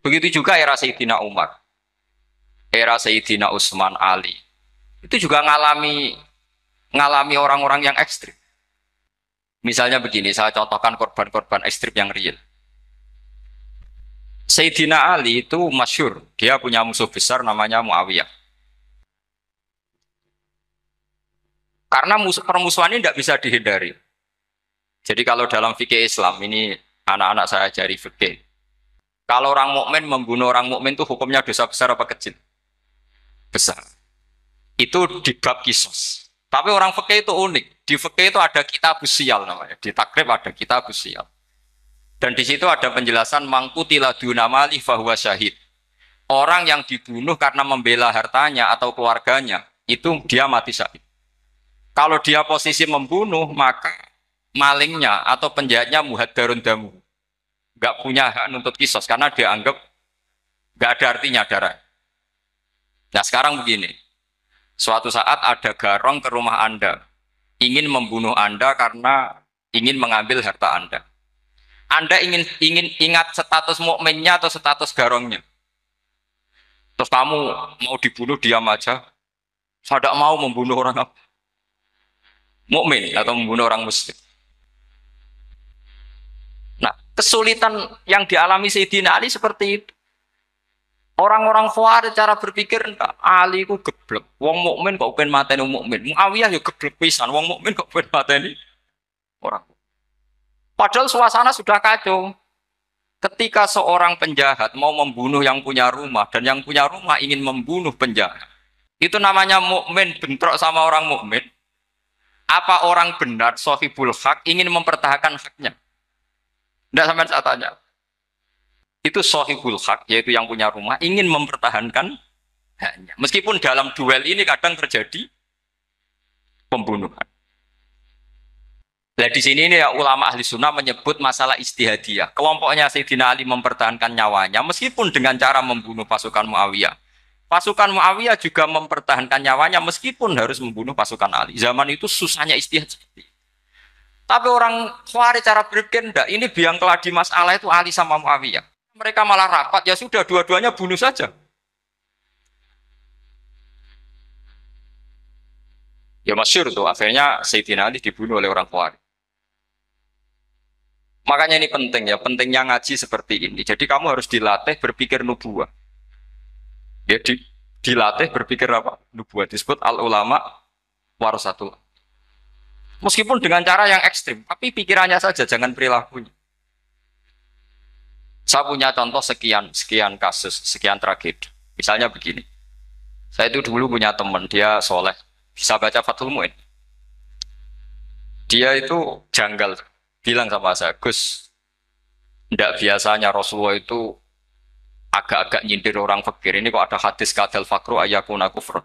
Begitu juga era Sayyidina Umar, era Sayyidina Utsman, Ali. Itu juga ngalami ngalami orang-orang yang ekstrim. Misalnya begini, saya contohkan korban-korban ekstrim yang real. Sayyidina Ali itu masyhur, dia punya musuh besar namanya Muawiyah. Karena permusuhan ini tidak bisa dihindari. Jadi kalau dalam fikih Islam ini anak-anak saya ajari fikih. Kalau orang mukmin membunuh orang mukmin itu hukumnya dosa besar apa kecil? Besar. Itu di bab kisos. Tapi orang fikih itu unik. Di fikih itu ada kitab sial namanya. Di takrib ada kitab sial. Dan di situ ada penjelasan mangkutila dunamali fahuwa syahid. Orang yang dibunuh karena membela hartanya atau keluarganya, itu dia mati syahid. Kalau dia posisi membunuh, maka malingnya atau penjahatnya muhaddarun damu. Nggak punya hak nuntut kisos karena dia anggap nggak ada artinya darah. Nah sekarang begini, suatu saat ada garong ke rumah Anda, ingin membunuh Anda karena ingin mengambil harta Anda. Anda ingin ingat status mukminnya atau status garongnya. Terus kamu mau dibunuh diam aja. Saya tidak mau membunuh orang mukmin atau membunuh orang muslim. Nah, kesulitan yang dialami Sayyidina Ali seperti itu. Orang-orang Khawarij cara berpikir Ali ku geblek. Wong mukmin kok pengen mateni wong mukmin. Muawiyah ya geblek pisan. Wong mukmin kok pengen mateni orang. Padahal suasana sudah kacau. Ketika seorang penjahat mau membunuh yang punya rumah dan yang punya rumah ingin membunuh penjahat, itu namanya mukmin bentrok sama orang mukmin. Apa orang benar sahibul hak ingin mempertahankan haknya? Tidak sampai saya tanya. Itu sahibul hak, yaitu yang punya rumah ingin mempertahankan haknya. Meskipun dalam duel ini kadang terjadi pembunuhan. Nah di sini ini ya, ulama ahli sunnah menyebut masalah istihadiyah. Kelompoknya Sayyidina Ali mempertahankan nyawanya meskipun dengan cara membunuh pasukan Muawiyah. Pasukan Muawiyah juga mempertahankan nyawanya meskipun harus membunuh pasukan Ali. Zaman itu susahnya istihad seperti itu. Tapi orang Khawarij cara berpikir enggak, ini biang keladi masalah itu Ali sama Muawiyah. Mereka malah rapat, ya sudah dua-duanya bunuh saja. Ya masyhur tuh, akhirnya Sayyidina Ali dibunuh oleh orang Khawarij. Makanya ini penting ya, pentingnya ngaji seperti ini. Jadi kamu harus dilatih berpikir nubuah. Ya, dilatih berpikir apa? Nubuah disebut al-ulama warasatul. Meskipun dengan cara yang ekstrim, tapi pikirannya saja, jangan perilakunya. Saya punya contoh sekian kasus, sekian tragedi. Misalnya begini, saya itu dulu punya teman, dia soleh, bisa baca Fathul Mu'in. Dia itu janggal, bilang sama saya, Gus, tidak biasanya Rasulullah itu agak-agak nyindir orang fakir. Ini kok ada hadis kadal fakru ayakuna kufur.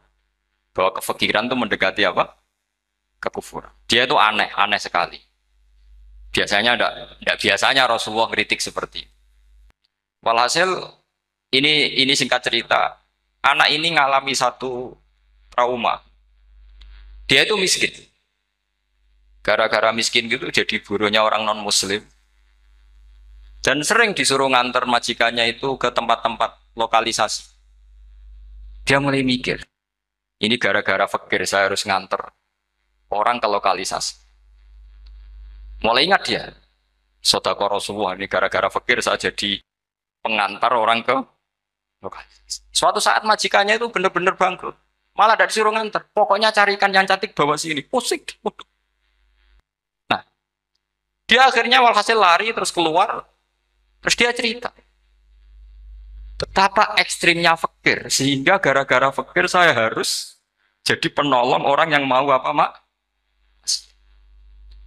Bahwa kefakiran itu mendekati apa? Kekufuran. Dia itu aneh sekali. Biasanya tidak biasanya Rasulullah kritik seperti itu. Walhasil ini singkat cerita, anak ini ngalami satu trauma. Dia itu miskin. Gara-gara miskin gitu jadi buruhnya orang non muslim. Dan sering disuruh nganter majikannya itu ke tempat-tempat lokalisasi. Dia mulai mikir, ini gara-gara fakir saya harus nganter orang ke lokalisasi. Mulai ingat dia, Sodako Rasulullah ini gara-gara fakir saya jadi pengantar orang ke lokalisasi. Suatu saat majikannya itu benar-benar bangkrut. Malah dari disuruh nganter. Pokoknya carikan yang cantik bawa sini. Pusing. Nah, dia akhirnya walhasil lari terus keluar. Terus dia cerita. Betapa ekstrimnya fakir. Sehingga gara-gara fakir saya harus jadi penolong orang yang mau apa, Mak?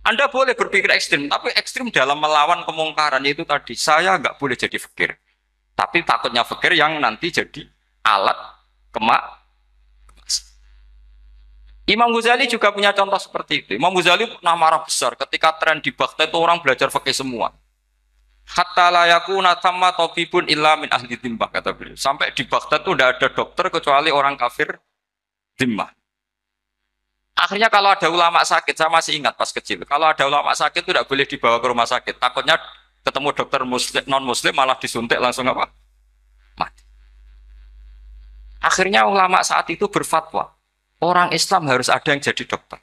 Anda boleh berpikir ekstrim. Tapi ekstrim dalam melawan kemungkaran itu tadi. Saya nggak boleh jadi fakir. Tapi takutnya fakir yang nanti jadi alat kemak. Imam Ghazali juga punya contoh seperti itu. Imam Ghazali pernah marah besar ketika tren di Baghdad itu orang belajar fikih semua. Hatta la yakuna thamma tabibun illa min ahli dhimmah, kata beliau. Sampai di Baghdad itu tidak ada dokter kecuali orang kafir dhimmah. Akhirnya kalau ada ulama sakit, saya masih ingat pas kecil, kalau ada ulama sakit itu tidak boleh dibawa ke rumah sakit. Takutnya ketemu dokter muslim, non muslim malah disuntik langsung apa? Akhirnya ulama saat itu berfatwa, orang Islam harus ada yang jadi dokter.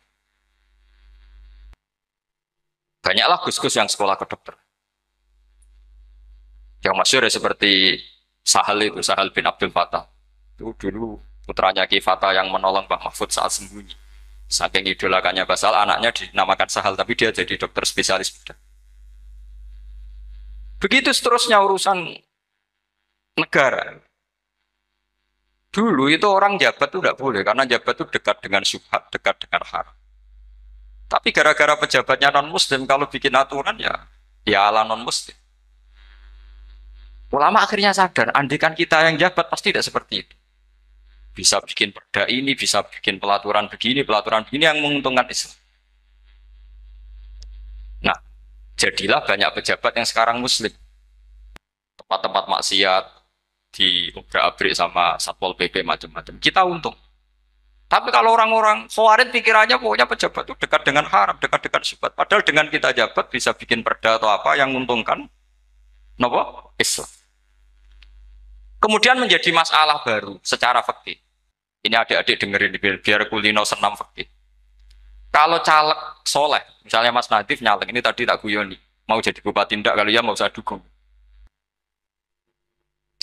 Banyaklah gus-gus yang sekolah ke dokter. Yang masyhur ya seperti Sahal itu, Sahal bin Abdul Fattah. Itu dulu putranya Ki Fatah yang menolong Mbah Mahfud saat sembunyi. Saking idolakannya Basal, anaknya dinamakan Sahal, tapi dia jadi dokter spesialis bedah. Begitu seterusnya urusan negara. Dulu itu orang jabat itu tidak boleh, karena jabat itu dekat dengan syubhat, dekat dengan haram. Tapi gara-gara pejabatnya non-muslim, kalau bikin aturan ya ala non-muslim. Ulama akhirnya sadar, andikan kita yang jabat pasti tidak seperti itu. Bisa bikin perda ini, bisa bikin pelaturan begini yang menguntungkan Islam. Nah, jadilah banyak pejabat yang sekarang muslim. Tempat-tempat maksiat diobrak-abrik sama Satpol PP macam-macam. Kita untung. Tapi kalau orang-orang Khawarij pikirannya pokoknya pejabat itu dekat dengan haram, dekat dengan syubhat. Padahal dengan kita jabat bisa bikin perda atau apa yang menguntungkan Islam. Kemudian menjadi masalah baru secara fikih. Ini adik-adik dengerin biar kulino senam fikih. Kalau caleg soleh, misalnya Mas Nadif nyalek, ini tadi tak guyoni, mau jadi bupati ndak, kalau ya mau usah dukung.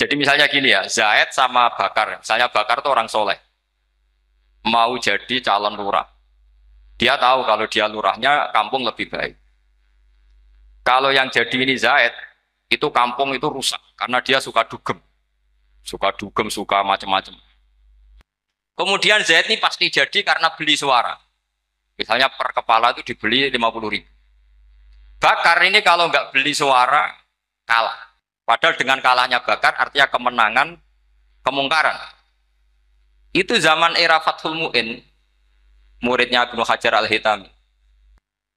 Jadi misalnya gini ya, Zaid sama Bakar, misalnya Bakar itu orang soleh, mau jadi calon lurah. Dia tahu kalau dia lurahnya kampung lebih baik. Kalau yang jadi ini Zaid, itu kampung itu rusak, karena dia suka dugem, suka macam-macam. Kemudian Zaid ini pasti jadi karena beli suara. Misalnya per kepala itu dibeli 50.000. Bakar ini kalau nggak beli suara, kalah. Padahal dengan kalahnya Bakar artinya kemenangan, kemungkaran. Itu zaman era Fathul Mu'in, muridnya Ibnu Hajar Al-Hitami.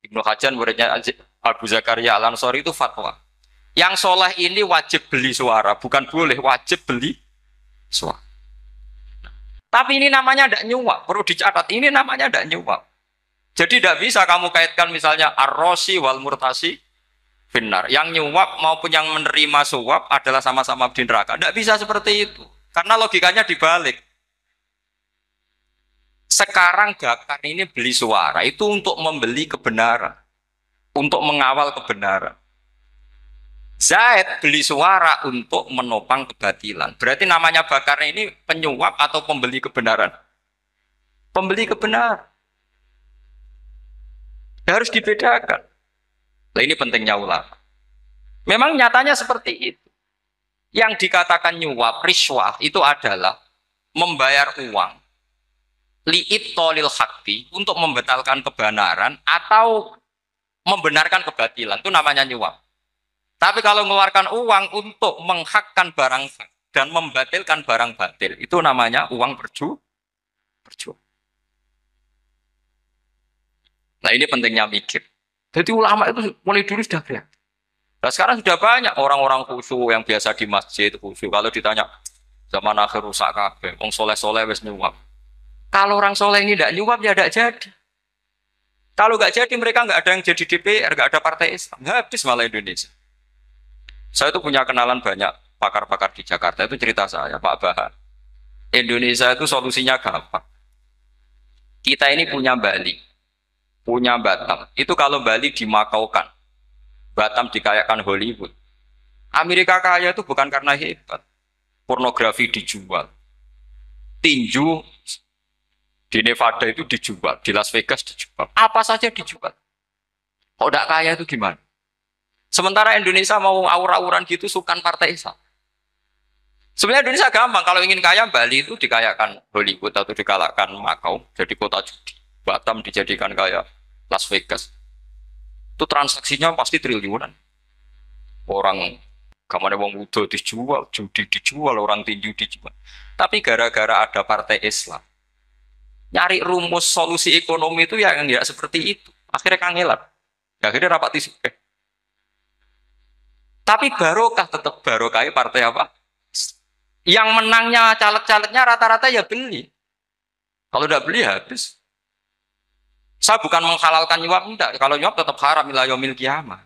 Ibnu Hajar muridnya Abu Zakaria Al-Ansori itu fatwa. Yang soleh ini wajib beli suara, bukan boleh, wajib beli suara. Tapi ini namanya tidak nyuap, perlu dicatat, ini namanya tidak nyuap. Jadi tidak bisa kamu kaitkan misalnya ar-rosi wal murtasi finnar. Yang nyuap maupun yang menerima suap adalah sama-sama di neraka. Tidak bisa seperti itu, karena logikanya dibalik. Sekarang Bakar ini beli suara, itu untuk membeli kebenaran, untuk mengawal kebenaran. Zaid beli suara untuk menopang kebatilan. Berarti namanya Bakar ini penyuap atau pembeli kebenaran? Pembeli kebenaran. Harus dibedakan. Nah, ini pentingnya ulama. Memang nyatanya seperti itu. Yang dikatakan nyuap, riswah, itu adalah membayar uang li'it tolil hakti untuk membatalkan kebenaran atau membenarkan kebatilan. Itu namanya nyuap. Tapi kalau mengeluarkan uang untuk menghakkan barang hak dan membatalkan barang batil, itu namanya uang perjuangan. Nah ini pentingnya mikir. Jadi ulama itu mulai dulu sudah kreatif. Nah sekarang sudah banyak orang-orang khusyuk yang biasa di masjid khusyuk. Kalau ditanya zaman akhir rusak kabeh, wong soleh-soleh wis nyuap. Kalau orang soleh ini tidak nyuap ya tidak jadi. Kalau nggak jadi mereka nggak ada yang jadi DPR, nggak ada partai Islam, habis malah Indonesia. Saya itu punya kenalan banyak pakar-pakar di Jakarta, itu cerita saya, Pak Bahar. Indonesia itu solusinya gampang. Kita ini punya Bali, punya Batam. Itu kalau Bali dimakaukan, Batam dikayakan Hollywood. Amerika kaya itu bukan karena hebat. Pornografi dijual. Tinju di Nevada itu dijual, di Las Vegas dijual. Apa saja dijual. Kok tidak kaya itu gimana? Sementara Indonesia mau aur-auran gitu sukan partai Islam. Sebenarnya Indonesia gampang, kalau ingin kaya Bali itu dikayakan Hollywood atau dikalahkan Makau jadi kota judi. Batam dijadikan kaya Las Vegas. Itu transaksinya pasti triliunan. Orang kamane wong udo dijual, judi dijual, orang tinju dijual. Tapi gara-gara ada partai Islam, nyari rumus solusi ekonomi itu yang tidak seperti itu. Akhirnya kangelan. Akhirnya rapat isu. Tapi barokah tetap barokah partai apa? Yang menangnya caleg-calegnya rata-rata ya beli. Kalau tidak beli habis. Saya bukan menghalalkan nyuap, enggak. Kalau nyuap tetap haram ila yaumil qiyamah.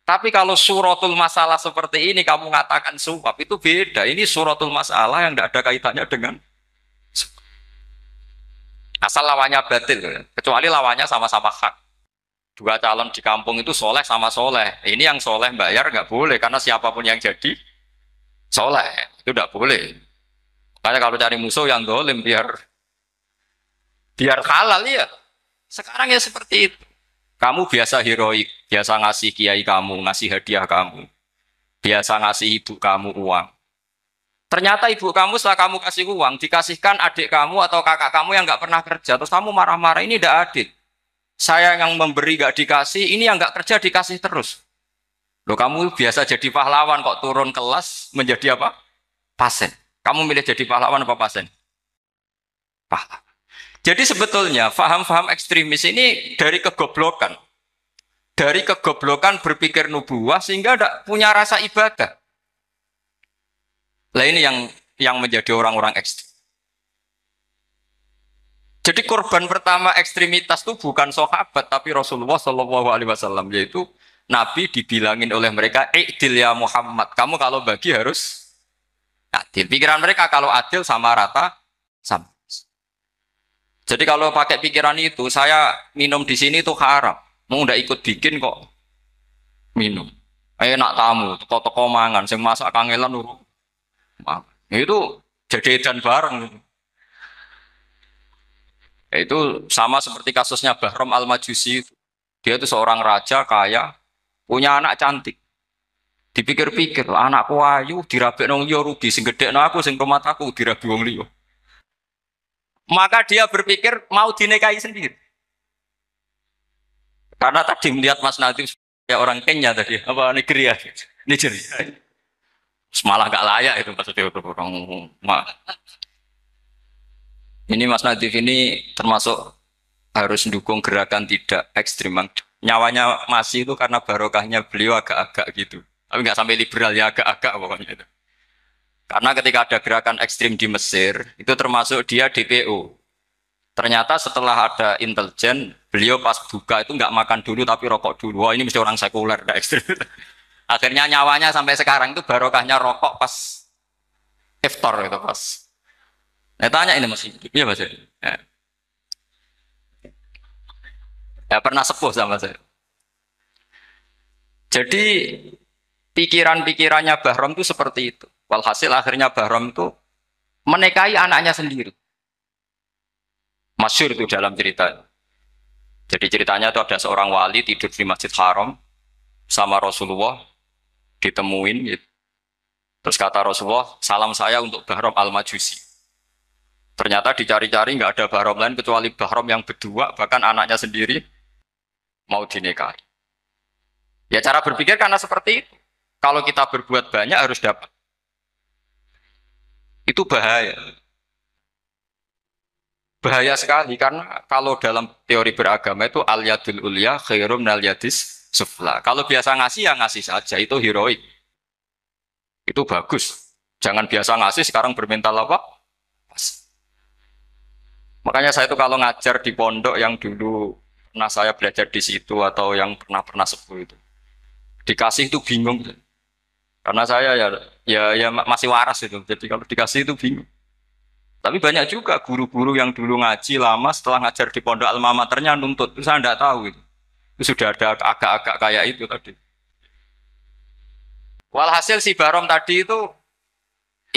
Tapi kalau suratul masalah seperti ini kamu mengatakan suap itu beda. Ini suratul masalah yang tidak ada kaitannya dengan Asal lawannya batil, kecuali lawannya sama-sama hak. Dua calon di kampung itu soleh sama soleh. Ini yang soleh bayar nggak boleh karena siapapun yang jadi soleh itu nggak boleh. Karena kalau cari musuh yang dolim biar biar halal ya. Sekarang ya seperti itu. Kamu biasa heroik, biasa ngasih kiai kamu, ngasih hadiah kamu, biasa ngasih ibu kamu uang. Ternyata ibu kamu setelah kamu kasih uang, dikasihkan adik kamu atau kakak kamu yang nggak pernah kerja, terus kamu marah-marah, ini tidak adil. Saya yang memberi nggak dikasih, ini yang nggak kerja dikasih terus. Loh kamu biasa jadi pahlawan kok turun kelas menjadi apa? Pasien. Kamu milih jadi pahlawan apa pasien? Pahlawan. Jadi sebetulnya faham-faham ekstremis ini dari kegoblokan. Dari kegoblokan berpikir nubuah sehingga tidak punya rasa ibadah. Lah ini yang menjadi orang-orang ekstrim. Jadi korban pertama ekstremitas itu bukan sahabat tapi Rasulullah Shallallahu Alaihi Wasallam, yaitu Nabi dibilangin oleh mereka, "I'dil ya Muhammad, kamu kalau bagi harus adil." Pikiran mereka kalau adil sama rata sama. Jadi kalau pakai pikiran itu, saya minum di sini itu haram. Mau ndak ikut bikin kok minum. Enak tamu, toko-toko mangan, sing masak kangelan nuru. Itu jadi dan bareng. Itu sama seperti kasusnya Bahram Al-Majusi. Dia itu seorang raja kaya, punya anak cantik. Dipikir-pikir, anakku ayu, dirabi nong yo rugi, sing gede aku, sing rumah aku, dirabi wong liyo. Maka dia berpikir mau dinikahi sendiri. Karena tadi melihat Mas Nadif ya orang Kenya tadi, apa Nigeria, Nigeria. Malah gak layak itu maksudnya untuk orang. Ini Mas Nadif ini termasuk harus mendukung gerakan tidak ekstrim. Nyawanya masih itu karena barokahnya beliau agak-agak gitu. Tapi nggak sampai liberal ya agak-agak pokoknya itu. Karena ketika ada gerakan ekstrim di Mesir, itu termasuk dia DPO. Ternyata setelah ada intelijen, beliau pas buka itu nggak makan dulu tapi rokok dulu. Wah ini mesti orang sekuler, nggak ekstrim. Akhirnya nyawanya sampai sekarang itu barokahnya rokok pas iftar itu pas. Nah, tanya ini masih hidup, iya mas. Ya. Ya, pernah sepuh sama saya. Jadi pikiran-pikirannya Bahram itu seperti itu. Walhasil akhirnya Bahram itu menikahi anaknya sendiri. Masyhur itu dalam cerita. Jadi ceritanya itu ada seorang wali tidur di Masjid Haram sama Rasulullah, ditemuin gitu. Terus kata Rasulullah, salam saya untuk Bahram Al-Majusi. Ternyata dicari-cari nggak ada Bahram lain kecuali Bahram yang berdua, bahkan anaknya sendiri mau dinikahi. Ya cara berpikir karena seperti itu. Kalau kita berbuat banyak harus dapat. Itu bahaya. Bahaya sekali karena kalau dalam teori beragama itu al yadul ulya khairum minal yadis sufla. Kalau biasa ngasih ya ngasih saja, itu heroik. Itu bagus. Jangan biasa ngasih sekarang bermental apa? Makanya saya itu kalau ngajar di pondok yang dulu pernah saya belajar di situ atau yang pernah sepuh itu, dikasih itu bingung. Karena saya ya masih waras itu. Jadi kalau dikasih itu bingung. Tapi banyak juga guru-guru yang dulu ngaji lama setelah ngajar di pondok alma maternya nuntut. Itu saya tidak tahu itu. Itu sudah ada agak-agak kayak itu tadi. Walhasil si Barom tadi itu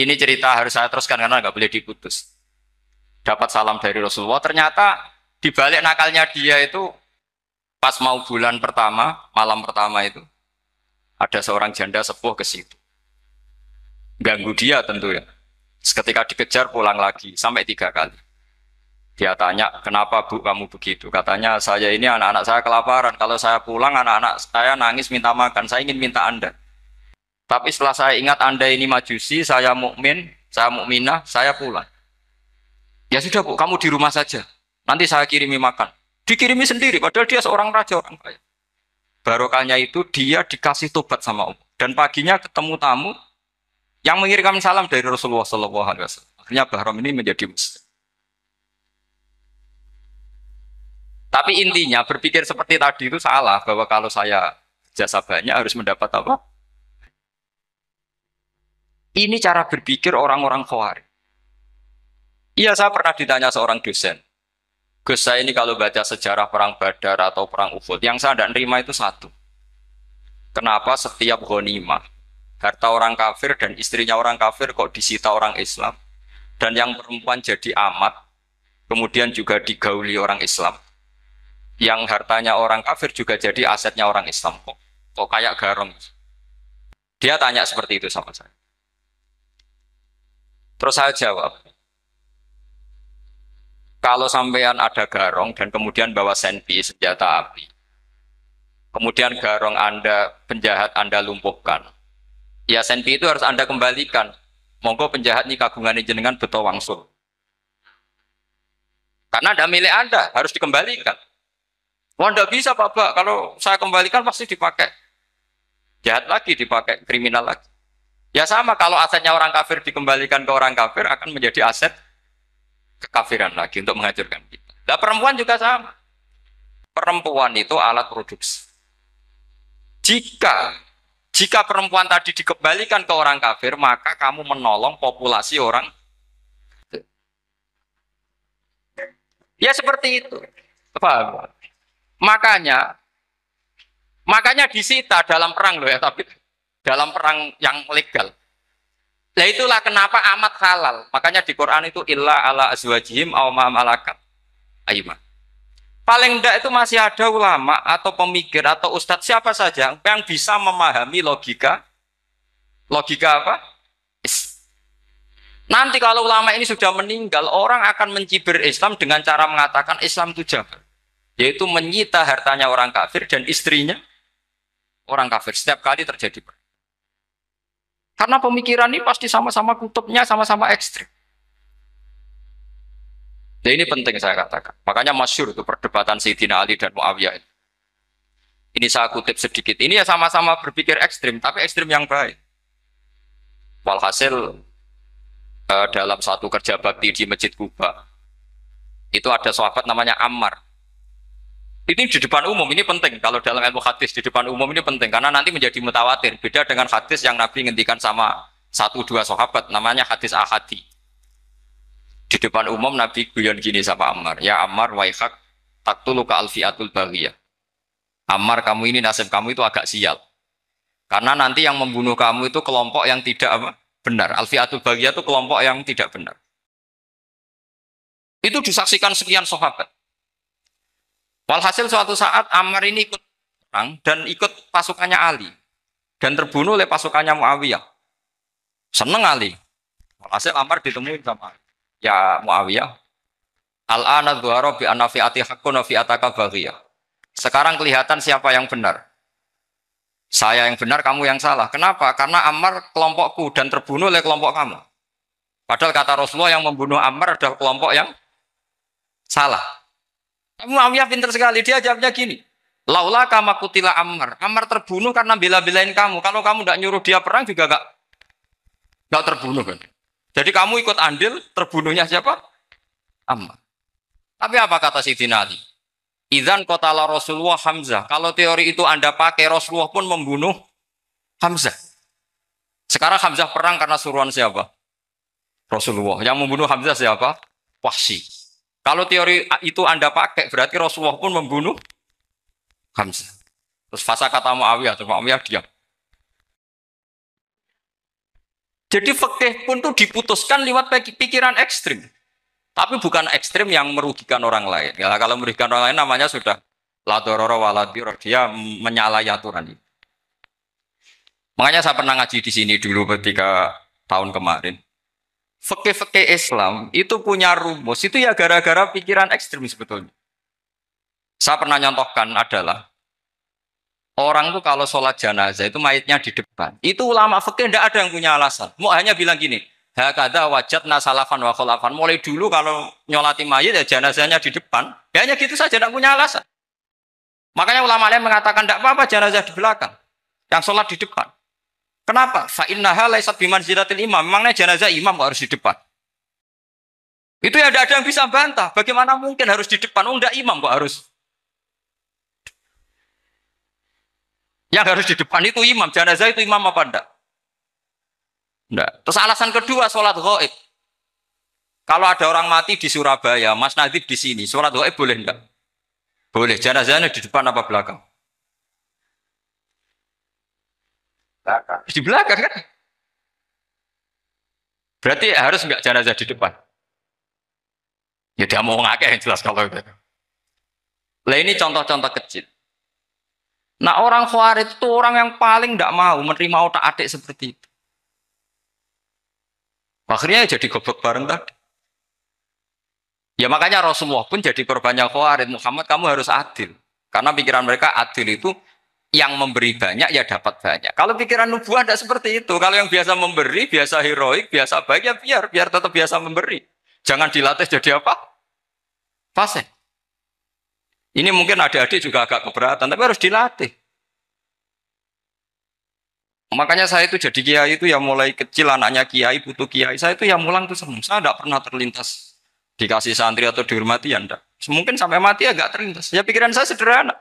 ini cerita harus saya teruskan karena nggak boleh diputus. Dapat salam dari Rasulullah. Ternyata di balik nakalnya dia itu pas mau bulan pertama, malam pertama itu ada seorang janda sepuh ke situ. Ganggu dia tentu ya. Ketika dikejar pulang lagi sampai 3 kali. Dia tanya, kenapa bu kamu begitu? Katanya saya ini anak-anak saya kelaparan. Kalau saya pulang anak-anak saya nangis minta makan. Saya ingin minta Anda. Tapi setelah saya ingat Anda ini majusi, saya mukmin, saya mukminah, saya pulang. Ya sudah bu, kamu di rumah saja. Nanti saya kirimi makan. Dikirimi sendiri, padahal dia seorang raja orang kaya. Barokahnya itu dia dikasih tobat sama Allah. Dan paginya ketemu tamu yang mengirimkan salam dari Rasulullah SAW. Akhirnya Bahram ini menjadi muslim. Tapi intinya berpikir seperti tadi itu salah, bahwa kalau saya jasa banyak harus mendapat apa? Ini cara berpikir orang-orang Khawarij. Iya, saya pernah ditanya seorang dosen. Gus, saya ini kalau baca sejarah perang Badar atau perang Uhud, yang saya tidak nerima itu satu. Kenapa setiap ghanimah, harta orang kafir dan istrinya orang kafir kok disita orang Islam? Dan yang perempuan jadi amat, kemudian juga digauli orang Islam. Yang hartanya orang kafir juga jadi asetnya orang Islam. Kok kayak garong? Dia tanya seperti itu sama saya. Terus saya jawab, kalau sampean ada garong dan kemudian bawa senpi, senjata api, kemudian garong Anda, penjahat Anda lumpuhkan, ya senpi itu harus Anda kembalikan. Monggo penjahat ini kagungan jenengan beto wangsul. Karena ada milik Anda, harus dikembalikan. Wah, tidak bisa Bapak, kalau saya kembalikan pasti dipakai jahat lagi, dipakai kriminal lagi. Ya sama, kalau asetnya orang kafir dikembalikan ke orang kafir, akan menjadi aset kekafiran lagi untuk menghancurkan kita. Nah, perempuan juga sama. Perempuan itu alat produksi. Jika perempuan tadi dikembalikan ke orang kafir, maka kamu menolong populasi orang. Ya seperti itu. Paham? Makanya disita dalam perang loh ya, tapi dalam perang yang legal. Nah itulah kenapa amat halal. Makanya di Quran itu illa ala azwajihim aw ma malakat aymah. Paling enggak itu masih ada ulama atau pemikir atau ustadz siapa saja yang bisa memahami logika apa? Nanti kalau ulama ini sudah meninggal, orang akan mencibir Islam dengan cara mengatakan Islam itu jahat, yaitu menyita hartanya orang kafir dan istrinya orang kafir setiap kali terjadi perang. Karena pemikiran ini pasti sama-sama kutubnya, sama-sama ekstrim. Nah ini penting saya katakan. Makanya masyhur itu perdebatan Sayyidina Ali dan Muawiyah. Ini saya kutip sedikit. Ini ya sama-sama berpikir ekstrim, tapi ekstrim yang baik. Walhasil dalam satu kerja bakti di Masjid Kuba, itu ada sahabat namanya Ammar. Ini di depan umum, ini penting. Kalau dalam ilmu hadis di depan umum ini penting karena nanti menjadi mutawatir. Beda dengan hadis yang Nabi ngendikan sama satu dua sahabat, namanya hadis ahadi. Di depan umum Nabi guyon gini sama Ammar, ya Ammar waihak taktuluka alfiatul baghiyah. Ammar, kamu ini nasib kamu itu agak sial. Karena nanti yang membunuh kamu itu kelompok yang tidak benar. Alfiatul baghiyah itu kelompok yang tidak benar. Itu disaksikan sekian sahabat. Walhasil suatu saat Ammar ini ikut perang dan ikut pasukannya Ali dan terbunuh oleh pasukannya Muawiyah. Seneng Ali. Walhasil Ammar ditemui sama ya Muawiyah. Al-ana dhuhara bi anna fi'ati haqqun wa fi'ataka baghiyah. Sekarang kelihatan siapa yang benar. Saya yang benar, kamu yang salah. Kenapa? Karena Ammar kelompokku dan terbunuh oleh kelompok kamu. Padahal kata Rasulullah yang membunuh Ammar adalah kelompok yang salah. Muawiyah pintar sekali, dia jawabnya gini. Laula kama kutila Ammar. Ammar terbunuh karena bela-belain kamu. Kalau kamu tidak nyuruh dia perang juga nggak terbunuh kan. Jadi kamu ikut andil, terbunuhnya siapa? Ammar. Tapi apa kata Sayyidina Ali? Idzan qatala Rasulullah Hamzah. Kalau teori itu Anda pakai, Rasulullah pun membunuh Hamzah. Sekarang Hamzah perang karena suruhan siapa? Rasulullah. Yang membunuh Hamzah siapa? Wahsy. Kalau teori itu Anda pakai, berarti Rasulullah pun membunuh Hamzah. Terus fasa kata Muawiyah, terus Muawiyah diam. Jadi fikih pun tuh diputuskan lewat pikiran ekstrim. Tapi bukan ekstrim yang merugikan orang lain. Ya, kalau merugikan orang lain namanya sudah la dororo wa la dirar. Dia menyalahi aturan itu. Makanya saya pernah ngaji di sini dulu ketika tahun kemarin. Fikih-fikih Islam itu punya rumus, itu ya gara-gara pikiran ekstrim sebetulnya. Saya pernah nyontohkan adalah orang itu kalau sholat jenazah itu mayitnya di depan. Itu ulama fikih tidak ada yang punya alasan. Mau hanya bilang gini, hakadha wajadna salafan wa khalafan. Mulai dulu kalau nyolati mayit ya jenazahnya di depan. Ya hanya gitu saja, tidak punya alasan. Makanya ulama lain mengatakan tidak apa-apa jenazah di belakang, yang sholat di depan. Kenapa? Fa innaha laysat bimanzilatil imam. Memangnya jenazah imam kok harus di depan? Itu ya tidak ada yang bisa bantah. Bagaimana mungkin harus di depan? Oh, enggak imam kok harus. Yang harus di depan itu imam. Jenazah itu imam apa enggak? Enggak. Terus alasan kedua sholat ghaib. Kalau ada orang mati di Surabaya, Mas Nadib di sini, sholat gaib boleh enggak? Boleh. Jenazahnya di depan apa belakang? Belakang. Di belakang kan? Berarti harus enggak jenazah di depan? Ya dia mau ngakeh yang jelas kalau itu. Lah ini contoh-contoh kecil. Nah orang Khawarij itu orang yang paling tidak mau menerima otak adik seperti itu. Akhirnya jadi goblok bareng tadi. Ya makanya Rasulullah pun jadi korbannya Khawarij. Muhammad kamu harus adil. Karena pikiran mereka adil itu yang memberi banyak ya dapat banyak. Kalau pikiran nubuah tidak seperti itu. Kalau yang biasa memberi, biasa heroik, biasa baik ya biar tetap biasa memberi. Jangan dilatih jadi apa? Fasih. Ini mungkin adik-adik juga agak keberatan, tapi harus dilatih. Makanya saya itu jadi kiai itu ya mulai kecil anaknya kiai butuh kiai. Saya itu ya mulang tuh senang. Saya tidak pernah terlintas dikasih santri atau dihormati ya enggak. Mungkin sampai mati agak terlintas. Ya pikiran saya sederhana.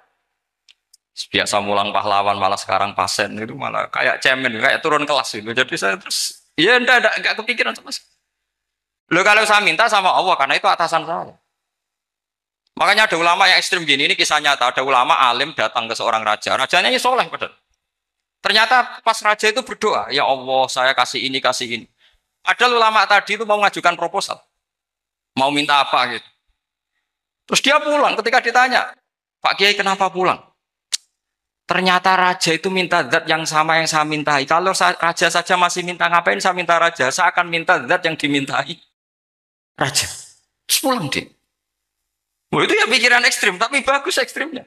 Biasa mulang pahlawan malah sekarang pasien itu malah kayak cemen, kayak turun kelas itu. Jadi saya terus ya enggak kepikiran sama sekali. Loh kalau saya minta sama Allah karena itu atasan saya. Makanya ada ulama yang ekstrim gini, ini kisah nyata. Ada ulama alim datang ke seorang raja. Rajanya ini soleh padahal. Ternyata pas raja itu berdoa, ya Allah saya kasih ini, kasih ini. Padahal ulama tadi itu mau mengajukan proposal. Mau minta apa gitu. Terus dia pulang ketika ditanya, Pak Kiai kenapa pulang? Ternyata raja itu minta zat yang sama yang saya mintai. Kalau raja saja masih minta, ngapain saya minta raja? Saya akan minta zat yang dimintai raja. Terus pulang dia. Wah, itu ya pikiran ekstrim, tapi bagus ekstrimnya.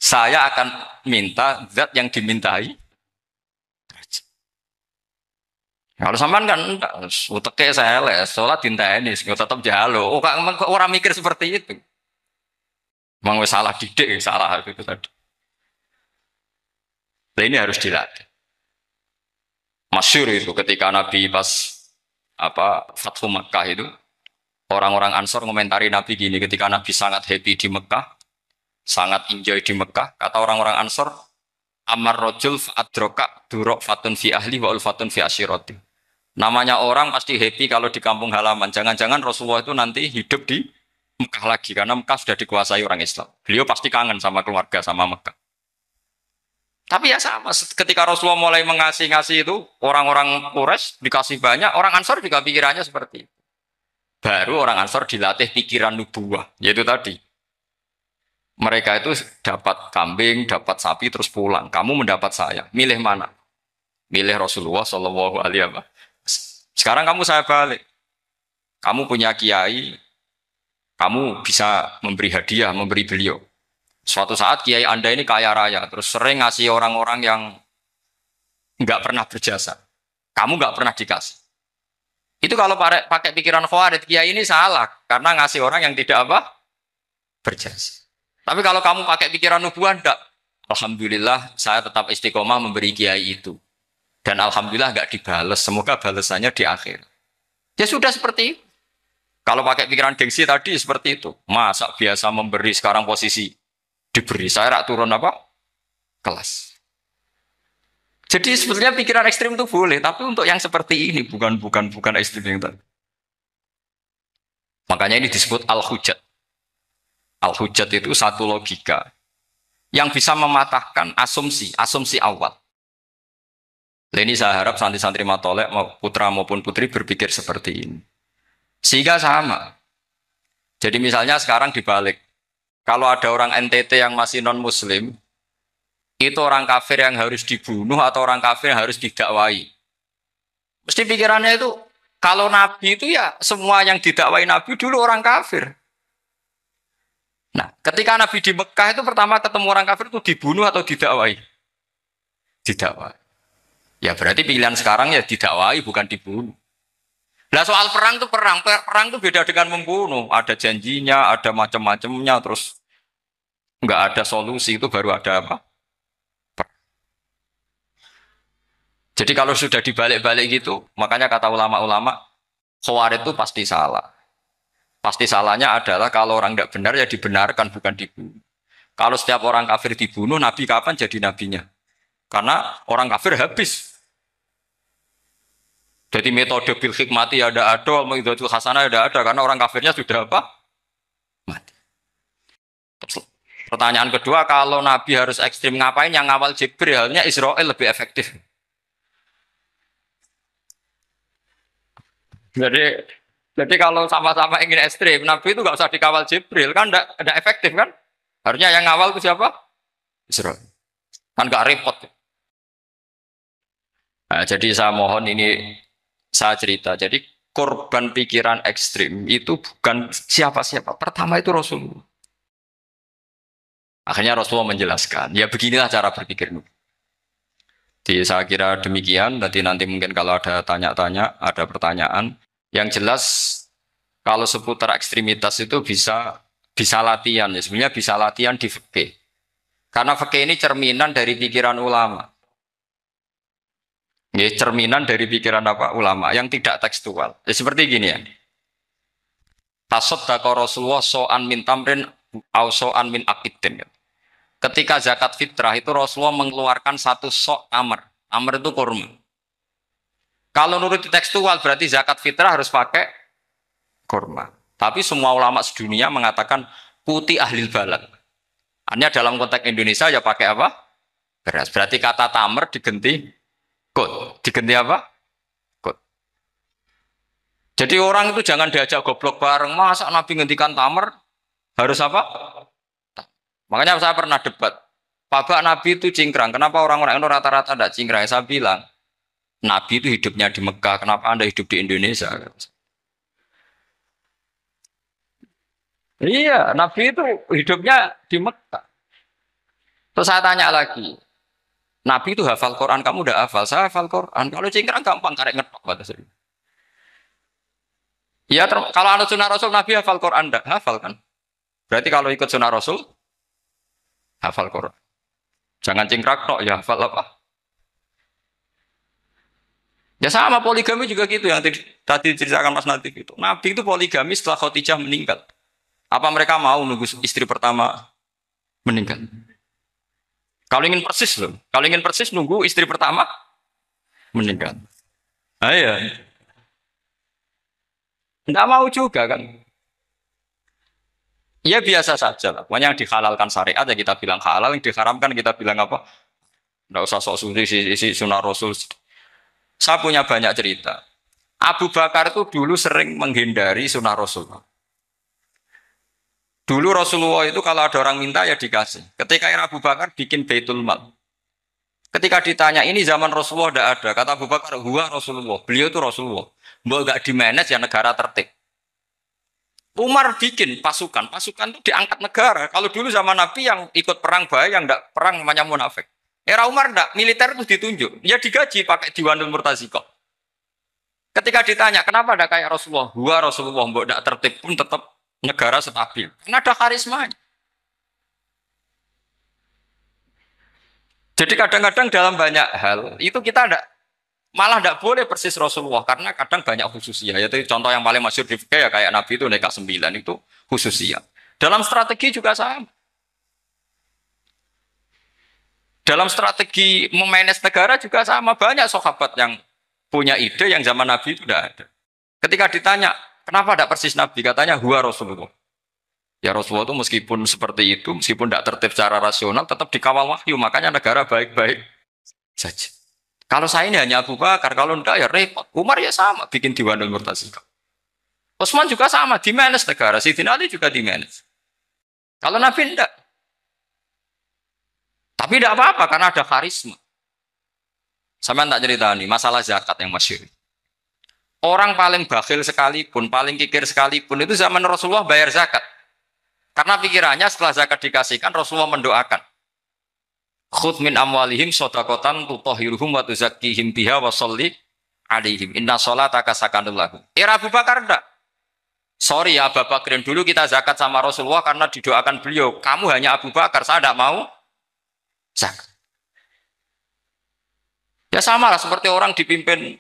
Saya akan minta zat yang dimintai. Kalau sampean kan enggak, uteke saya les, sholat dinteni, tetap jalo. Oh, orang mikir seperti itu. Memang salah didik, salah itu tadi. Nah, ini harus dilatih. Masyhur itu ketika Nabi pas Fathu Makkah itu, orang-orang Ansor komentari Nabi gini, ketika Nabi sangat happy di Mekah, sangat enjoy di Mekah, kata orang-orang Ansor, Amar rojul adroka durok fatun fi ahli wa ulfatun fi asyiroti. Namanya orang pasti happy kalau di kampung halaman. Jangan-jangan Rasulullah itu nanti hidup di Mekah lagi, karena Mekah sudah dikuasai orang Islam. Beliau pasti kangen sama keluarga, sama Mekah. Tapi ya sama, ketika Rasulullah mulai ngasih itu, orang-orang Quraisy dikasih banyak, orang Ansor juga pikirannya seperti itu. Baru orang Ansor dilatih pikiran nubuwah, yaitu tadi. Mereka itu dapat kambing, dapat sapi, terus pulang. Kamu mendapat saya, milih mana? Milih Rasulullah Shallallahu Alaihi Wasallam. Sekarang kamu saya balik. Kamu punya kiai, kamu bisa memberi hadiah, memberi beliau. Suatu saat kiai Anda ini kaya raya, terus sering ngasih orang-orang yang nggak pernah berjasa. Kamu nggak pernah dikasih. Itu kalau pakai pikiran Khawarij, kiai ini salah karena ngasih orang yang tidak berjasa. Tapi kalau kamu pakai pikiran nubuah, enggak. Alhamdulillah saya tetap istiqomah memberi kiai itu. Dan alhamdulillah enggak dibales. Semoga balasannya di akhir. Ya sudah seperti itu. Kalau pakai pikiran gengsi tadi seperti itu. Masa biasa memberi sekarang posisi diberi. Saya rak turun kelas. Jadi sebetulnya pikiran ekstrim itu boleh, tapi untuk yang seperti ini bukan ekstrim yang tadi. Makanya ini disebut al-hujjat. Al-hujjat itu satu logika yang bisa mematahkan asumsi awal. Ini saya harap santri-santri matolek, putra maupun putri berpikir seperti ini. Sehingga sama. Jadi misalnya sekarang dibalik. Kalau ada orang NTT yang masih non-muslim, itu orang kafir yang harus dibunuh atau orang kafir yang harus didakwai. Mesti pikirannya itu, kalau Nabi itu ya semua yang didakwai Nabi dulu orang kafir. Nah, ketika Nabi di Mekah itu pertama ketemu orang kafir itu dibunuh atau didakwai? Didakwai. Ya berarti pilihan sekarang ya didakwai bukan dibunuh. Nah soal perang itu beda dengan membunuh. Ada janjinya, ada macam-macamnya, terus nggak ada solusi, itu baru ada apa? Jadi kalau sudah dibalik-balik gitu, makanya kata ulama-ulama, Khawarij itu pasti salah. Pasti salahnya adalah kalau orang tidak benar ya dibenarkan, bukan dibunuh. Kalau setiap orang kafir dibunuh, Nabi kapan jadi nabinya? Karena orang kafir habis. Jadi metode bil hikmati ya ada, al-mau'izatul hasanah ya ada karena orang kafirnya sudah apa? Mati. Terus, pertanyaan kedua, kalau Nabi harus ekstrim ngapain yang ngawal Jibril? Halnya Israel lebih efektif. Jadi jadi kalau sama-sama ingin ekstrim, Nabi itu nggak usah dikawal Jibril kan, enggak efektif kan? Harusnya yang ngawal itu siapa? Israel. Kan nggak repot. Nah, jadi saya mohon ini saya cerita. Jadi korban pikiran ekstrim itu bukan siapa-siapa. Pertama itu Rasulullah. Akhirnya Rasulullah menjelaskan, ya beginilah cara berpikir. Jadi saya kira demikian. Nanti mungkin kalau ada tanya-tanya, ada pertanyaan. Yang jelas kalau seputar ekstremitas itu bisa latihan. Ya. Sebenarnya bisa latihan di fikih. Karena fikih ini cerminan dari pikiran ulama. Ya, cerminan dari pikiran apa ulama yang tidak tekstual. Ya, seperti gini ya. Tasaddaqa Rasulullah so'an min tamrin au so'an min akidin. Ketika zakat fitrah itu Rasulullah mengeluarkan satu sok tamar. Tamar itu kurma. Kalau menurut tekstual berarti zakat fitrah harus pakai kurma. Tapi semua ulama sedunia mengatakan putih ahlil balad. Hanya dalam konteks Indonesia ya pakai apa? Beras. Berarti kata tamar diganti kot. Diganti apa? Kot. Jadi orang itu jangan diajak goblok bareng. Masa Nabi ngendikan tamar harus apa? Makanya saya pernah debat. Pak Nabi itu cingkrang. Kenapa orang-orang itu rata-rata tidak cingkrang? Saya bilang, Nabi itu hidupnya di Mekah. Kenapa Anda hidup di Indonesia? Iya, Nabi itu hidupnya di Mekah. Terus saya tanya lagi, Nabi itu hafal Quran, kamu udah hafal? Saya hafal Quran. Kalau cingkrang gampang, karek ngetok. Kata saya. Ya, kalau anut sunnah Rasul, Nabi hafal Quran, enggak? Hafal kan? Berarti kalau ikut sunnah Rasul, hafal Quran. Jangan cingkrak tok, ya hafal apa? Ya sama poligami juga gitu yang tadi diceritakan Mas Natif itu. Nabi itu poligami setelah Khadijah meninggal. Apa mereka mau nunggu istri pertama meninggal? Kalau ingin persis loh. Kalau ingin persis nunggu istri pertama meninggal. Ah, iya. Enggak mau juga kan. Ya biasa saja lah. Pokoknya yang dihalalkan syariat ya kita bilang halal, yang diharamkan kita bilang apa? Enggak usah sok suci isi sunnah Rasul. Saya punya banyak cerita. Abu Bakar itu dulu sering menghindari sunnah Rasul. Dulu Rasulullah itu kalau ada orang minta ya dikasih. Ketika era Abu Bakar bikin Baitul Mal. Ketika ditanya ini zaman Rasulullah tidak ada. Kata Abu Bakar, huwa Rasulullah. Beliau itu Rasulullah. Mau gak di-manage ya negara tertib. Umar bikin pasukan. Pasukan itu diangkat negara. Kalau dulu zaman Nabi yang ikut perang bahaya, yang tidak perang namanya munafik. Era Umar enggak, militer itu ditunjuk. Ya digaji pakai Diwanul Murtazikoh. Ketika ditanya, kenapa ada kayak Rasulullah? Huwa Rasulullah, mbok enggak tertib pun tetap negara stabil. Karena ada karisma. Jadi kadang-kadang dalam banyak hal, itu kita malah tidak boleh persis Rasulullah. Karena kadang banyak khususnya. Yaitu contoh yang paling masyhur di fikih ya kayak Nabi itu Neka 9 itu khususnya. Dalam strategi juga sama. Dalam strategi memanage negara juga sama. Banyak sahabat yang punya ide yang zaman Nabi itu tidak ada. Ketika ditanya, kenapa tidak persis Nabi? Katanya, huwa Rasulullah. Ya Rasulullah itu meskipun seperti itu, meskipun tidak tertib secara rasional, tetap dikawal wahyu. Makanya negara baik-baik saja. Kalau saya ini hanya Abu Bakar, kalau tidak ya repot. Umar ya sama, bikin Diwanul Murtazikoh. Utsman juga sama, di-manage negara. Sayyidina Ali juga di-manage. Kalau Nabi tidak. Tapi tidak apa-apa karena ada karisma. Sama tak cerita nih, masalah zakat yang masyhur. Orang paling bakhil sekalipun, paling kikir sekalipun itu zaman Rasulullah bayar zakat. Karena pikirannya setelah zakat dikasihkan Rasulullah mendoakan. Khudh min amwalihim shadaqatan tutahhiruhum wa tuzakkihim biha wa sholli alaihim. Inna sholataka sakanul lahum. Era Abu Bakar enggak. Sorry ya Abu Bakrin, dulu kita zakat sama Rasulullah karena didoakan beliau. Kamu hanya Abu Bakar, saya tidak mau zakat. Ya sama lah seperti orang dipimpin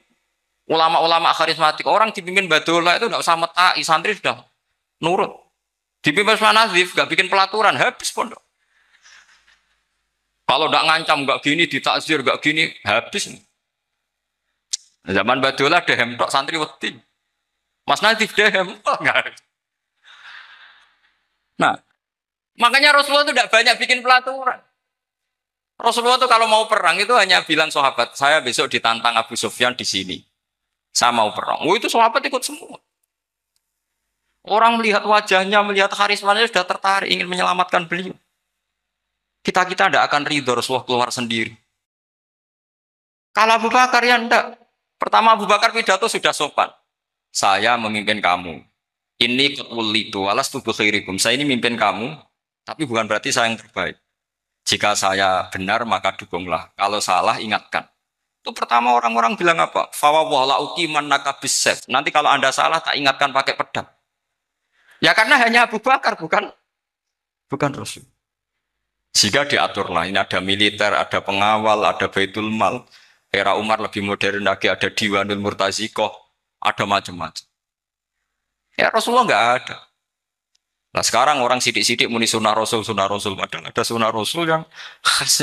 ulama-ulama karismatik. Orang dipimpin Badullah itu tidak usah metai, santri sudah nurut. Dipimpin Usman Nazif, gak bikin pelaturan, habis pondok. Kalau tidak ngancam, gak gini, ditakzir, gak gini, habis. Zaman Badola dehem tok santri wedi. Mas Nadif dehem. Oh, enggak. Nah, makanya Rasulullah itu tidak banyak bikin pelaturan. Rasulullah itu kalau mau perang itu hanya bilang sahabat, saya besok ditantang Abu Sufyan di sini. Saya mau perang. Oh, itu sahabat ikut semua. Orang melihat wajahnya, melihat karismanya sudah tertarik ingin menyelamatkan beliau. Kita tidak akan ridho Rasulullah keluar sendiri. Kalau Abu Bakar ya enggak. Pertama Abu Bakar pidato sudah sopan. Saya memimpin kamu. Ini ketulitu alas tubuh khairikum. Saya ini memimpin kamu, tapi bukan berarti saya yang terbaik. Jika saya benar maka dukunglah. Kalau salah ingatkan. Itu pertama orang-orang bilang apa? Fawwala uqiman nakabisef. Nanti kalau Anda salah tak ingatkan pakai pedang. Ya karena hanya Abu Bakar bukan Rasul. Jika diaturlah, ini ada militer, ada pengawal, ada Baitul Mal. Era Umar lebih modern lagi, ada Diwanul Murtazikoh, ada macam-macam. Ya Rasulullah nggak ada. Nah sekarang orang sidik-sidik muni sunnah Rasul. Padahal ada sunnah Rasul yang khasnya